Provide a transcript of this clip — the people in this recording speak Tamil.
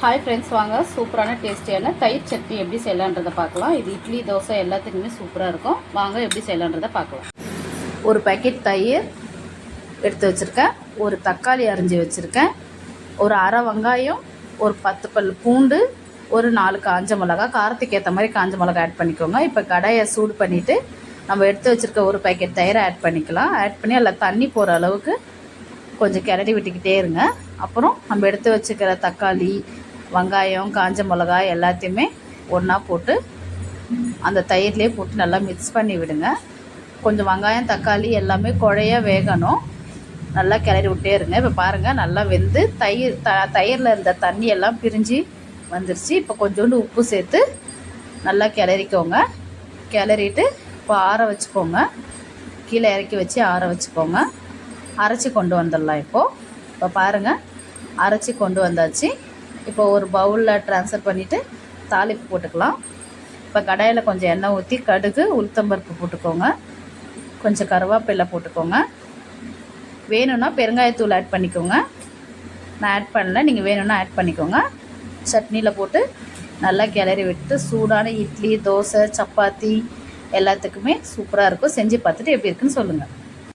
ஹாய் ஃப்ரெண்ட்ஸ், வாங்க சூப்பரான டேஸ்டியான தயிர் சட்னி எப்படி செய்யலான்றதை பார்க்கலாம். இது இட்லி தோசை எல்லாத்துக்குமே சூப்பராக இருக்கும். வாங்க எப்படி செய்யலான்றதை பார்க்கலாம். ஒரு பேக்கெட் தயிர் எடுத்து வச்சுருக்கேன், ஒரு தக்காளி அரிஞ்சு வச்சுருக்கேன், ஒரு அரை வெங்காயம், ஒரு 10 பல் பூண்டு, ஒரு 4 காஞ்ச மிளகா, காரத்துக்கு ஏற்ற மாதிரி காஞ்ச மிளகா ஆட் பண்ணிக்கோங்க. இப்போ கடாயை சூடு பண்ணிவிட்டு நம்ம எடுத்து வச்சுருக்க ஒரு பேக்கெட் தயிரை ஆட் பண்ணிக்கலாம். ஆட் பண்ணி அதில் தண்ணி போகிற அளவுக்கு கொஞ்சம் கிளறி விட்டுக்கிட்டே இருங்க. அப்புறம் நம்ம எடுத்து வச்சுக்கிற தக்காளி, வெங்காயம், காஞ்ச மிளகாய் எல்லாத்தையுமே ஒன்றா போட்டு அந்த தயிர்லேயே போட்டு நல்லா மிக்ஸ் பண்ணி விடுங்க. கொஞ்சம் வெங்காயம் தக்காளி எல்லாமே குழைய வேகணும். நல்லா கிளறி விட்டே இருங்க. இப்போ பாருங்கள், நல்லா வெந்து தயிரில் இருந்த தண்ணி எல்லாம் பிரிஞ்சு வந்துருச்சு. இப்போ கொஞ்சோண்டு உப்பு சேர்த்து நல்லா கிளறிக்கோங்க. கிளறிட்டு இப்போ ஆற வச்சுக்கோங்க. கீழே இறக்கி வச்சு ஆற வச்சுக்கோங்க. அரைச்சி கொண்டு வந்துடலாம். இப்போ பாருங்கள், அரைச்சி கொண்டு வந்தாச்சு. இப்போ ஒரு பவுலில் ட்ரான்ஸ்ஃபர் பண்ணிவிட்டு தாளிப்பு போட்டுக்கலாம். இப்போ கடாயில் கொஞ்சம் எண்ணெய் ஊற்றி கடுகு, உளுத்தம்பருப்பு போட்டுக்கோங்க. கொஞ்சம் கருவேப்பிலை போட்டுக்கோங்க. வேணும்னா பெருங்காயத்தூள் ஆட் பண்ணிக்கோங்க. நான் ஆட் பண்ணல, நீங்கள் வேணும்னா ஆட் பண்ணிக்கோங்க. சட்னியில் போட்டு நல்லா கிளறி விட்டு சூடான இட்லி, தோசை, சப்பாத்தி எல்லாத்துக்குமே சூப்பராக இருக்கும். செஞ்சு பார்த்துட்டு எப்படி இருக்குன்னு சொல்லுங்கள்.